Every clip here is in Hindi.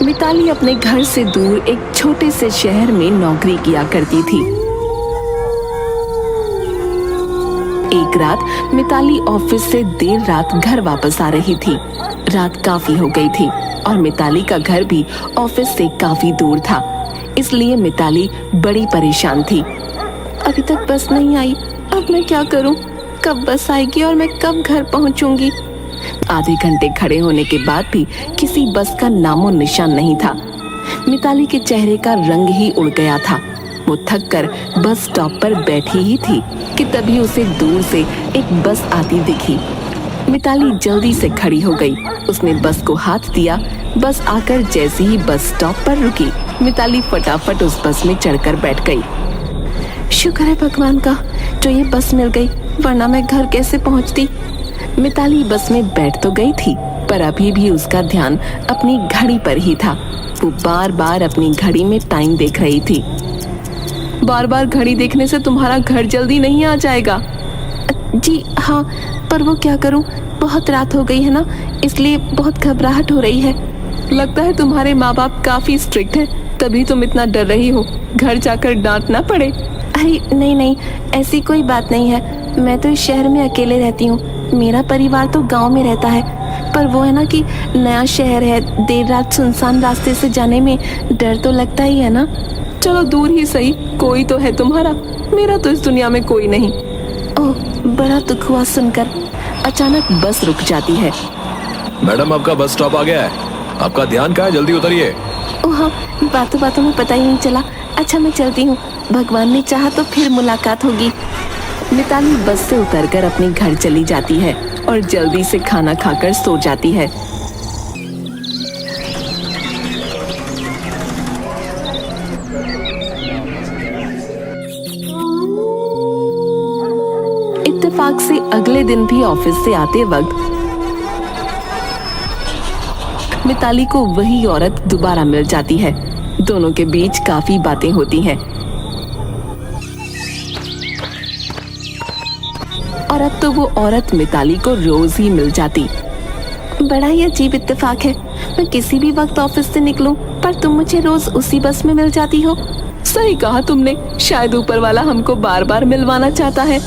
मिताली अपने घर से दूर एक छोटे से शहर में नौकरी किया करती थी। एक रात मिताली ऑफिस से देर रात घर वापस आ रही थी। रात काफी हो गई थी और मिताली का घर भी ऑफिस से काफी दूर था, इसलिए मिताली बड़ी परेशान थी। अभी तक बस नहीं आई, अब मैं क्या करूं? कब बस आएगी और मैं कब घर पहुंचूंगी? आधे घंटे खड़े होने के बाद भी किसी बस का नामो निशान नहीं था। मिताली के चेहरे का रंग ही उड़ गया था। वो थक कर बस स्टॉप पर बैठी ही थी कि तभी उसे दूर से एक बस आती दिखी। मिताली जल्दी से खड़ी हो गई। उसने बस को हाथ दिया। बस आकर जैसे ही बस स्टॉप पर रुकी, मिताली फटाफट उस बस में चढ़कर बैठ गई। शुक्र है भगवान का जो ये बस मिल गई, वरना मैं घर कैसे पहुंचती। मिताली बस में बैठ तो गई थी, पर अभी भी उसका ध्यान अपनी घड़ी पर ही था। वो बार बार अपनी घड़ी में टाइम देख रही थी। बार बार घड़ी देखने से तुम्हारा घर जल्दी नहीं आ जाएगा। जी हाँ, पर वो क्या करूं, बहुत रात हो गई है ना, इसलिए बहुत घबराहट हो रही है। लगता है तुम्हारे माँ बाप काफी स्ट्रिक्ट हैं, तभी तुम इतना डर रही हो, घर जाकर डांट ना पड़े। अरे नहीं नहीं, ऐसी कोई बात नहीं है। मैं तो इस शहर में अकेले रहती हूँ। मेरा परिवार तो गांव में रहता है, पर वो है ना कि नया शहर है, देर रात सुनसान रास्ते से जाने में डर तो लगता ही है ना। चलो दूर ही सही, कोई तो है तुम्हारा, मेरा तो इस दुनिया में कोई नहीं। ओह, बड़ा दुख हुआ सुनकर। अचानक बस रुक जाती है। मैडम, आपका बस स्टॉप आ गया है, आपका ध्यान कहाँ है, जल्दी उतरिए। ओह हाँ, बातों बातों में पता ही नहीं चला। अच्छा मैं चलती हूँ, भगवान ने चाहा तो फिर मुलाकात होगी। मिताली बस से उतरकर अपने घर चली जाती है और जल्दी से खाना खाकर सो जाती है। इत्तेफाक से अगले दिन भी ऑफिस से आते वक्त मिताली को वही औरत दोबारा मिल जाती है। दोनों के बीच काफी बातें होती हैं और अब तो वो औरत मिताली को रोज ही मिल जाती। बड़ा ही अजीब इत्तेफाक है, मैं किसी भी वक्त ऑफिस से निकलूं, पर तुम मुझे रोज उसी बस में मिल जाती हो। सही कहा तुमने, शायद ऊपर वाला हमको बार बार मिलवाना चाहता है।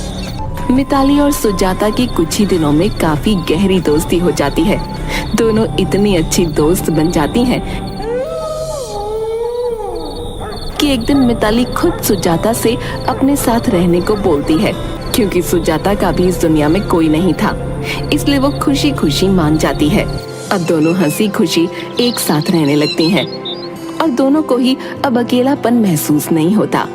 मिताली और सुजाता की कुछ ही दिनों में काफी गहरी दोस्ती हो जाती है। दोनों इतनी अच्छी दोस्त बन जाती हैं कि एक दिन मिताली खुद सुजाता से अपने साथ रहने को बोलती है, क्योंकि सुजाता का भी इस दुनिया में कोई नहीं था, इसलिए वो खुशी खुशी मान जाती है। अब दोनों हंसी खुशी एक साथ रहने लगती हैं और दोनों को ही अब अकेलापन महसूस नहीं होता।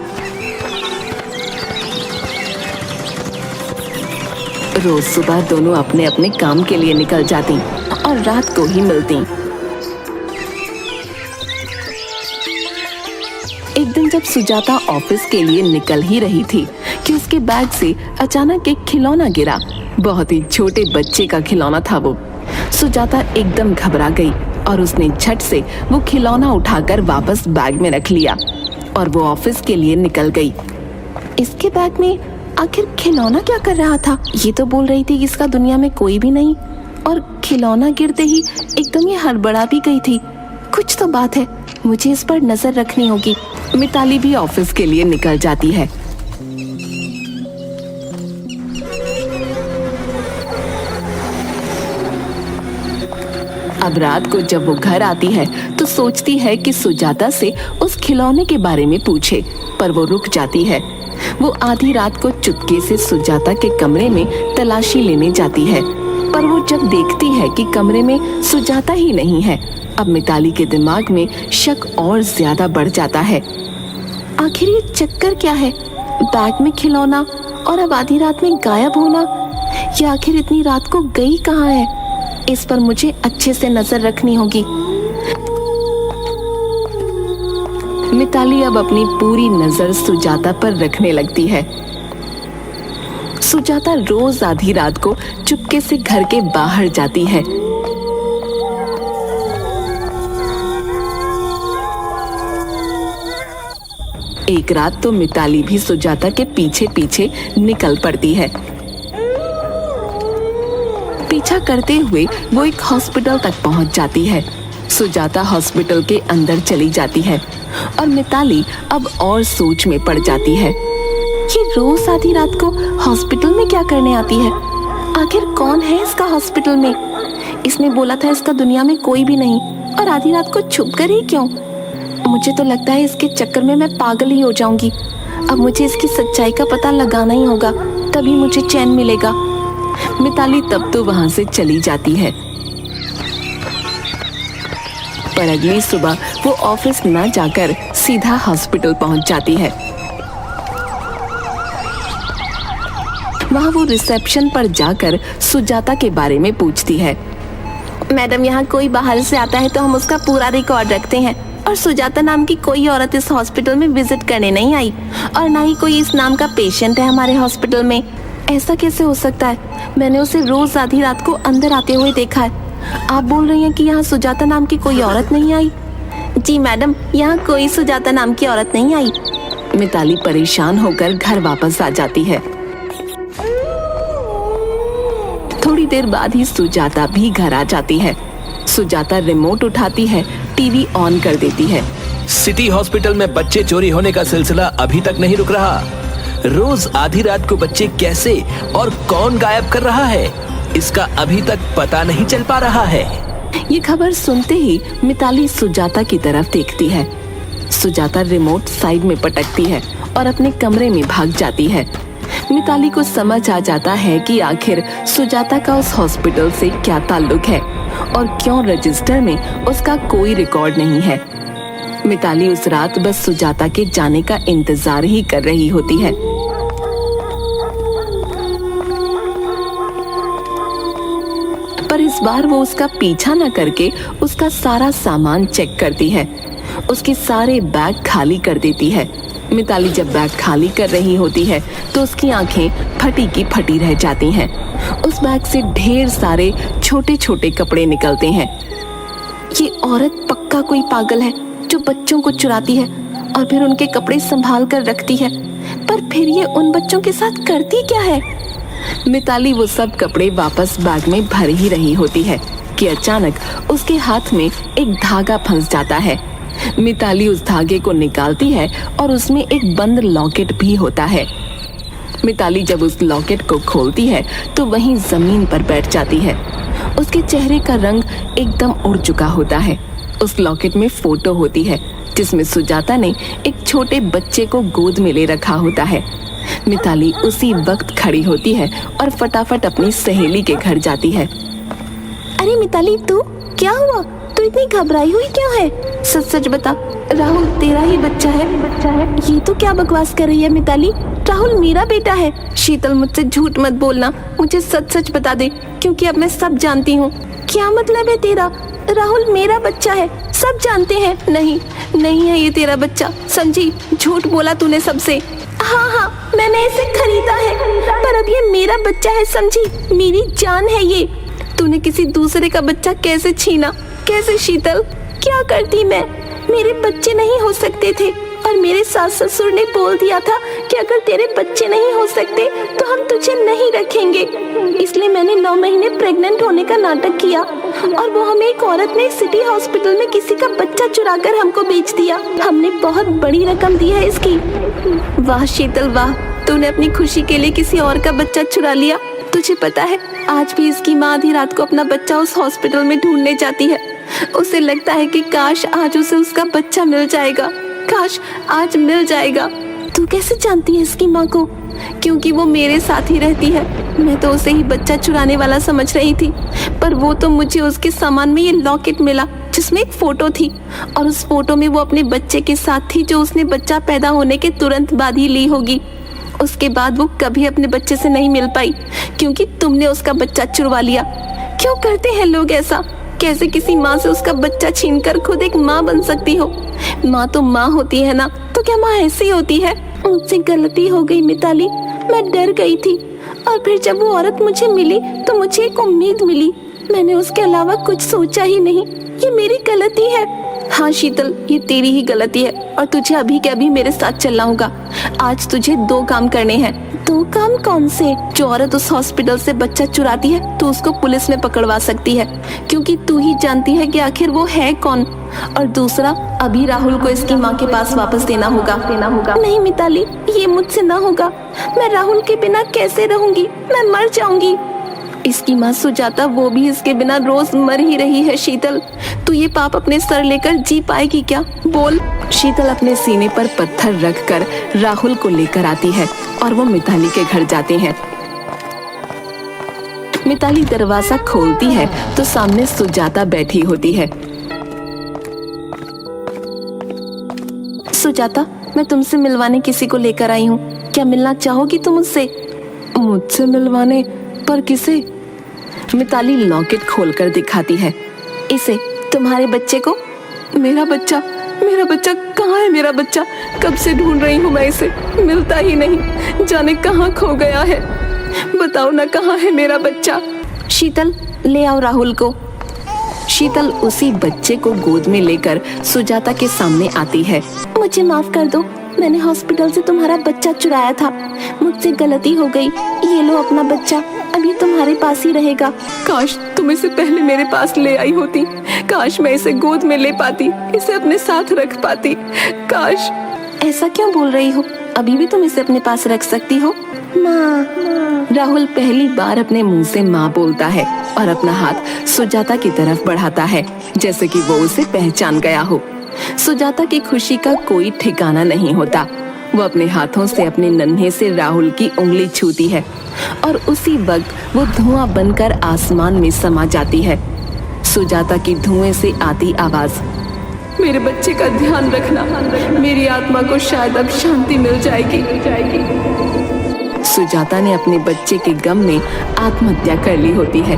रोज सुबह दोनों अपने अपने काम के लिए निकल जाती और रात को ही मिलती। एक दिन जब सुजाता ऑफिस के लिए निकल ही रही थी कि उसके बैग से अचानक एक खिलौना गिरा। बहुत ही छोटे बच्चे का खिलौना था वो। सुजाता एकदम घबरा गई और उसने झट से वो खिलौना उठाकर वापस बैग में रख लिया और वो ऑफिस के लिए निकल गई। इसके बैग में आखिर खिलौना क्या कर रहा था? ये तो बोल रही थी कि इसका दुनिया में कोई भी नहीं, और खिलौना गिरते ही एकदम ये हड़बड़ा भी गई थी। कुछ तो बात है, मुझे इस पर नजर रखनी होगी। मिताली भी ऑफिस के लिए निकल जाती है। अब रात को जब वो घर आती है तो सोचती है कि सुजाता से उस खिलौने के बारे में पूछे, पर वो रुक जाती है। वो आधी रात को चुपके से सुजाता के कमरे में तलाशी लेने जाती है, पर वो जब देखती है कि कमरे में सुजाता ही नहीं है, अब मिताली के दिमाग में शक और ज्यादा बढ़ जाता है। आखिर ये चक्कर क्या है? बैग में खिलौना और अब आधी रात में गायब होना। ये आखिर इतनी रात को गई कहाँ है? इस पर मुझे अच्छे से नजर रखनी होगी। मिताली अब अपनी पूरी नजर सुजाता पर रखने लगती है। सुजाता रोज आधी रात को चुपके से घर के बाहर जाती है। एक रात तो मिताली भी सुजाता के पीछे पीछे निकल पड़ती है। पीछा करते हुए वो एक हॉस्पिटल तक पहुंच जाती है। सुजाता हॉस्पिटल के अंदर चली जाती है और मिताली अब और सोच में पड़ जाती है। ये रोज आधी रात को हॉस्पिटल में क्या करने आती है? आखिर कौन है इसका हॉस्पिटल में? इसने बोला था इसका दुनिया में कोई भी नहीं, और आधी रात को छुप कर ही क्यों? मुझे तो लगता है इसके चक्कर में मैं पागल ही हो जाऊंगी। अब मुझे इसकी सच्चाई का पता लगाना ही होगा, तभी मुझे चैन मिलेगा। मिताली तब तो वहां से चली जाती है, पर अगली सुबह वो ऑफिस न जाकर सीधा हॉस्पिटल पहुंच जाती है। वहां वो रिसेप्शन पर जाकर सुजाता के बारे में पूछती है। मैडम, यहाँ कोई बाहर से आता है तो हम उसका पूरा रिकॉर्ड रखते हैं, और सुजाता नाम की कोई औरत इस हॉस्पिटल में विजिट करने नहीं आई, और ना ही कोई इस नाम का पेशेंट है हमारे हॉस्पिटल में। ऐसा कैसे हो सकता है? मैंने उसे रोज आधी रात को अंदर आते हुए देखा है। आप बोल रही हैं कि यहाँ सुजाता नाम की कोई औरत नहीं आई? जी मैडम, यहाँ कोई सुजाता नाम की औरत नहीं आई। मिताली परेशान होकर घर वापस आ जाती है। थोड़ी देर बाद ही सुजाता भी घर आ जाती है। सुजाता रिमोट उठाती है, टीवी ऑन कर देती है। सिटी हॉस्पिटल में बच्चे चोरी होने का सिलसिला अभी तक नहीं रुक रहा। रोज आधी रात को बच्चे कैसे और कौन गायब कर रहा है, इसका अभी तक पता नहीं चल पा रहा है। ये खबर सुनते ही मिताली सुजाता की तरफ देखती है। सुजाता रिमोट साइड में पटकती है और अपने कमरे में भाग जाती है। मिताली को समझ आ जाता है कि आखिर सुजाता का उस हॉस्पिटल से क्या ताल्लुक है और क्यों रजिस्टर में उसका कोई रिकॉर्ड नहीं है। मिताली उस रात बस सुजाता के जाने का इंतजार ही कर रही होती है। पर इस बार वो उसका पीछा न करके उसका सारा सामान चेक करती है। उसके सारे बैग खाली कर देती है। मिताली जब बैग खाली कर रही होती है तो उसकी आंखें फटी की फटी रह जाती हैं। उस बैग से ढेर सारे छोटे छोटे कपड़े निकलते हैं। ये औरत पक्का कोई पागल है जो बच्चों को चुराती है और फिर उनके कपड़े संभाल कर रखती है। पर फिर ये उन बच्चों के साथ करती क्या है? मिताली वो सब कपड़े वापस बैग में भर ही रही होती है कि अचानक उसके हाथ में एक धागा फंस जाता है। मिताली उस धागे को निकालती है और उसमें एक बंद लॉकेट भी होता है। मिताली जब उस लॉकेट को खोलती है तो वहीं जमीन पर बैठ जाती है। उसके चेहरे का रंग एकदम उड़ चुका होता है। उस लॉकेट में फोटो होती है जिसमें सुजाता ने एक छोटे बच्चे को गोद में ले रखा होता है। मिताली उसी वक्त खड़ी होती है और फटाफट अपनी सहेली के घर जाती है। अरे मिताली, तू क्या हुआ? तू इतनी घबराई हुई क्यों है? सच सच बता, राहुल तेरा ही बच्चा है? ये तो क्या बकवास कर रही है मिताली? राहुल मेरा बेटा है। शीतल, मुझसे झूठ मत बोलना, मुझे सच सच बता दे, क्योंकि अब मैं सब जानती हूँ। क्या मतलब है तेरा? राहुल मेरा बच्चा है, सब जानते हैं। नहीं, नहीं है ये तेरा बच्चा। समझी? झूठ बोला तूने सबसे। हाँ, मैंने इसे खरीदा है, पर अब ये मेरा बच्चा है, समझी? मेरी जान है ये। तूने किसी दूसरे का बच्चा कैसे छीना? कैसे शीतल? क्या करती मैं? मेरे बच्चे नहीं हो सकते थे, और मेरे सास ससुर ने बोल दिया था कि अगर तेरे बच्चे नहीं हो सकते तो हम तुझे नहीं रखेंगे। इसलिए मैंने 9 महीने प्रेग्नेंट होने का नाटक किया, और वो हमें एक औरत ने सिटी हॉस्पिटल में किसी का बच्चा चुराकर हमको बेच दिया। हमने बहुत बड़ी रकम दी है इसकी। वाह शीतल वाह, तूने अपनी खुशी के लिए किसी और का बच्चा चुरा लिया। तुझे पता है, आज भी इसकी माँ आधी रात को अपना बच्चा उस हॉस्पिटल में ढूंढने जाती है। उसे लगता है कि काश आज उसे उसका बच्चा मिल जाएगा, काश आज मिल जाएगा। तू कैसे जानती है इसकी माँ को? क्योंकि वो मेरे साथ ही रहती है। मैं तो उसे ही बच्चा चुराने वाला समझ रही थी, पर वो तो मुझे उसके सामान में ये लॉकेट मिला जिसमें एक फोटो थी, और उस फोटो में वो अपने बच्चे के साथ थी जो उसने बच्चा पैदा होने के तुरंत बाद ही ली होगी। उसके बाद वो कभी अपने बच्चे से नहीं मिल पाई, क्योंकि तुमने उसका बच्चा चुरवा लिया। क्यों करते हैं लोग ऐसा? कैसे किसी माँ से उसका बच्चा छीनकर खुद एक माँ बन सकती हो? माँ तो माँ होती है ना, तो क्या माँ ऐसी होती है? मुझसे गलती हो गई मिताली, मैं डर गई थी, और फिर जब वो औरत मुझे मिली तो मुझे एक उम्मीद मिली। मैंने उसके अलावा कुछ सोचा ही नहीं। ये मेरी गलती है, हाँ शीतल, ये तेरी ही गलती है और तुझे अभी के अभी मेरे साथ चलना होगा। आज तुझे 2 काम करने हैं। 2 काम कौन से? जो औरत उस हॉस्पिटल से बच्चा चुराती है तो उसको पुलिस में पकड़वा सकती है, क्योंकि तू ही जानती है कि आखिर वो है कौन। और दूसरा, अभी राहुल को इसकी माँ के पास वापस देना होगा। नहीं मिताली, ये मुझसे ना होगा। मैं राहुल के बिना कैसे रहूंगी? मैं मर जाऊंगी। इसकी माँ सुजाता, वो भी इसके बिना रोज मर ही रही है। शीतल, तू ये पाप अपने सर लेकर जी पाएगी क्या? बोल। शीतल अपने सीने पर पत्थर रखकर राहुल को लेकर आती है और वो मिताली के घर जाते हैं। मिताली दरवाजा खोलती है तो सामने सुजाता बैठी होती है। सुजाता, मैं तुमसे मिलवाने किसी को लेकर आई हूँ। क्या मिलना चाहोगी तुम मुझसे? मुझसे मिलवाने? पर किसे? मिताली लॉकेट खोलकर दिखाती है। इसे, तुम्हारे बच्चे को। मेरा बच्चा कहाँ है? मेरा बच्चा कब से ढूंढ रही हूँ मैं इसे, मिलता ही नहीं। जाने कहाँ खो गया है। बताओ ना, कहाँ है मेरा बच्चा? शीतल, ले आओ राहुल को। शीतल उसी बच्चे को गोद में लेकर सुजाता के सामने आती है। मुझे माफ कर दो, मैंने हॉस्पिटल से तुम्हारा बच्चा चुराया था। मुझसे गलती हो गई। ये लो अपना बच्चा, अभी तुम्हारे पास ही रहेगा। काश तुम इसे पहले मेरे पास ले आई होती। काश मैं इसे गोद में ले पाती, इसे अपने साथ रख पाती। काश। ऐसा क्यों बोल रही हो? अभी भी तुम इसे अपने पास रख सकती हो। माँ। राहुल पहली बार अपने मुंह से माँ बोलता है और अपना हाथ सुजाता की तरफ बढ़ाता है, जैसे कि वो उसे पहचान गया हो। सुजाता की खुशी का कोई ठिकाना नहीं होता। वो अपने हाथों से अपने नन्हे से राहुल की उंगली छूती है और उसी वक्त वो धुआं बनकर आसमान में समा जाती है। सुजाता की धुएं से आती आवाज, मेरे बच्चे का ध्यान रखना, मेरी आत्मा को शायद अब शांति मिल जाएगी। सुजाता ने अपने बच्चे के गम में आत्महत्या कर ली होती है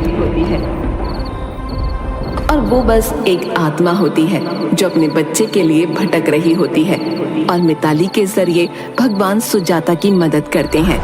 और वो बस एक आत्मा होती है जो अपने बच्चे के लिए भटक रही होती है और मिताली के जरिए भगवान सुजाता की मदद करते हैं।